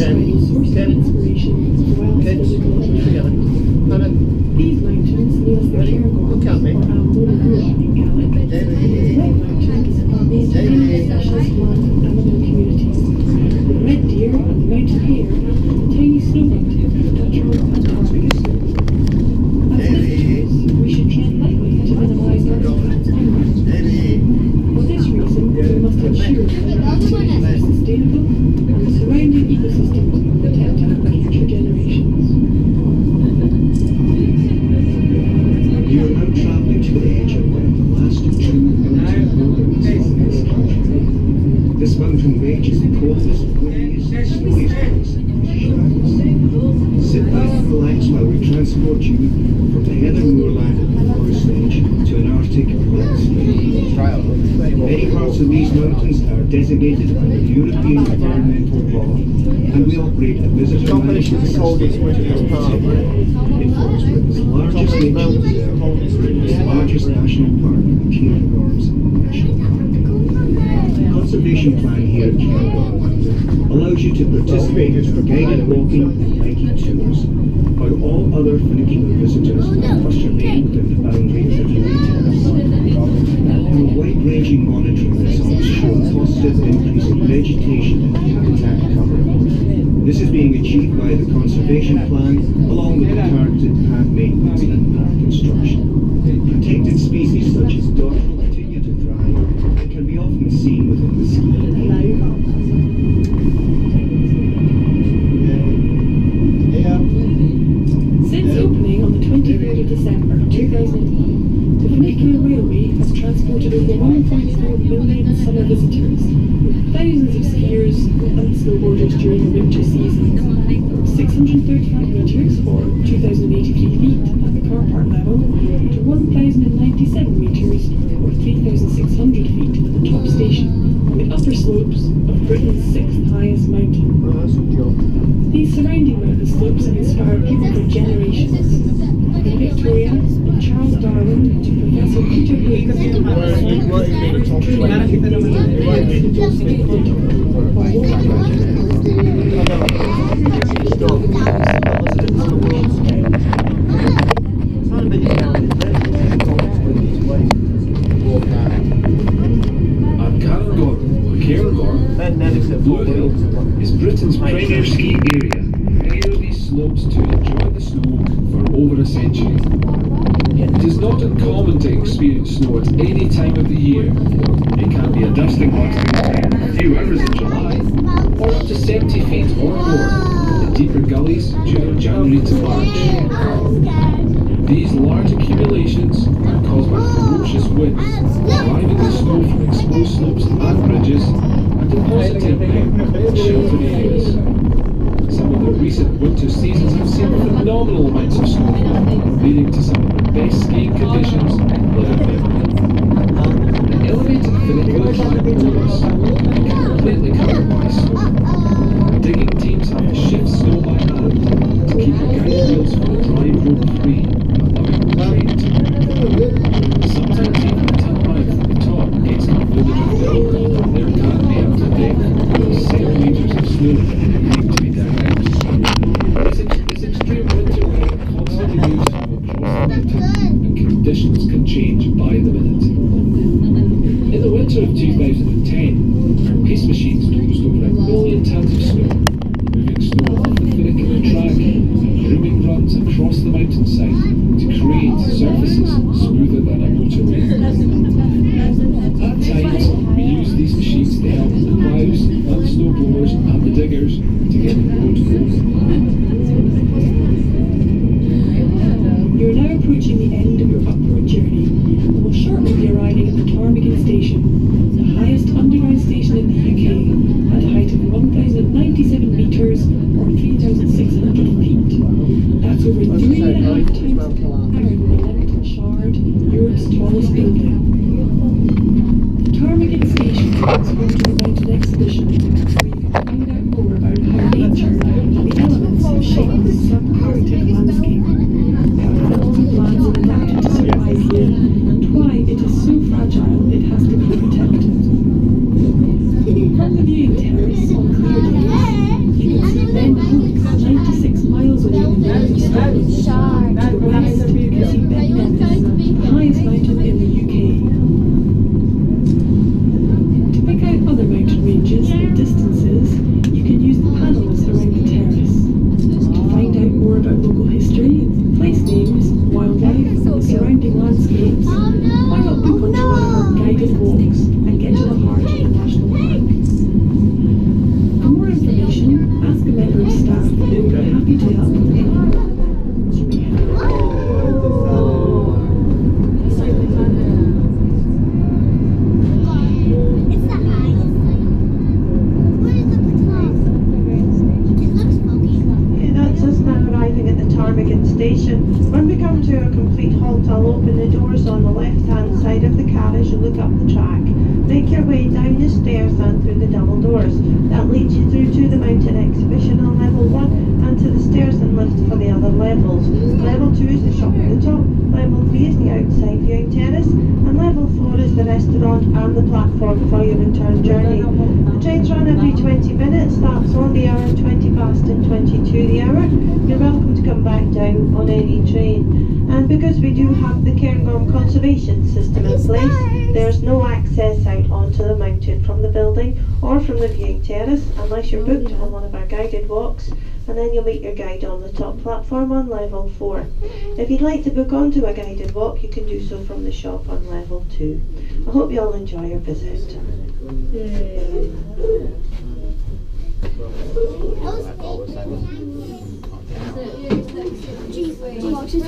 providing sources of inspiration for Wells physical environment. These mountains, known as the Cairngorm or Aug.2015 in Gaelic, are red mountains are maintained specialist land and animal communities. The red deer and the mountain hare and tiny snow mountains of natural Antarctica. As visitors, we should tread lightly to minimise our impacts on them. For this reason, we must ensure that our activities are sustainable and the surrounding ecosystems are protected for future generations. You are now travelling to the edge of one of the last true mountain wilderness of this country. This mountain range is the coldest, windiest, and snowiest place in British Isles. Sit back and relax while we transport you from the heather moorland of the forest range to an Arctic landscape. Many parts of these mountains are designated under European environmental law, and we operate a visitor management system to help protect them. It falls Britain's largest nature reserve, Britain's largest national park, the Cairngorms National Park. The conservation plan here at Cairngorm allows you to participate in our guided walking and hiking tours, while all other funicular visitors must remain within the boundaries of the terrace. Our wide-ranging monitoring results show a positive increase in vegetation and habitat cover. This is being achieved by the conservation plan, along with the targeted path maintenance and path construction. Protected species such as duck continue to thrive and can be often seen within the ski area. Since opening on the 23rd of December 2001, the Funicular Railway has transported over 1.4 million summer visitors, with thousands of skiers and snowboarders during the winter season. 635 metres, or 2,083 feet at the car park level, to 1,097 metres, or 3,600 feet at the top station, on the upper slopes of Britain's sixth highest mountain. These surrounding mountain slopes have inspired people for generations. From Victoria and Charles Darwin to Professor Peter Higgs, Blue Hill is Britain's premier ski area. Here these slopes to enjoy the snow for over a century. It is not uncommon to experience snow at any time of the year. It can be a dusting lasting a few hours in July, or up to 70 feet or more in the deeper gullies during January to March. These large accumulations are caused by ferocious winds, driving the snow from exposed slopes and bridges and depositing them in sheltered areas. Some of the recent winter seasons have seen phenomenal amounts of snow, leading to some of the best skiing conditions in living memory. The elevated funicular track below us is completely covered by snow. Digging teams have to shift snow by hand to keep the guide wheels from the dry road free, allowing the train to move. Sometimes even the tailpipe from the top gets included with fill, and there can be up to date centimetres of snow needing to be down. This extreme winter weather constantly moves from across the mountain, and conditions can change by the minute. In the winter of 2010, our pace machines cruised over 1 million tons of snow, moving snow off the funicular track, grooming runs across the mountainside to create surfaces smoother than a motorway. At times, we use these machines to help the plows and the snowblowers and the diggers to get the road moving. You are now approaching the end of your upward journey and will shortly be arriving at the Cairngorm station, the highest underground station in the UK, at a height of 1,097 metres or 3,600 feet. That's over 3.5 times higher than the Leamington Shard, Europe's tallest building. The Cairngorm station is home to the mountain exhibition, where you can find out more about how nature and the elements have shaped this sub-Arctic landscape, how animals and plants have adapted to survive here, and why it is so fragile it has to be protected. station. When we come to a complete halt, I'll open the doors on the left-hand side of the carriage and look up the track. Make your way down the stairs and through the double doors. That leads you through to the mounted exhibition on level 1 and to the stairs and lift for the other levels. Level 2 is the shop at the top, level 3 is the outside viewing terrace, and level 4 is the restaurant and the platform for your return journey. The trains run every 20 minutes, that's on the hour, 20 past and 22 the hour. You're welcome to come back down on any train. And because we do have the Cairngorm conservation system in place, there's no access out onto the mountain from the building or from the viewing terrace unless you're booked on one of our guided walks, and then you'll meet your guide on the top platform on level 4. If you'd like to book onto a guided walk, you can do so from the shop on level 2. I hope you all enjoy your visit.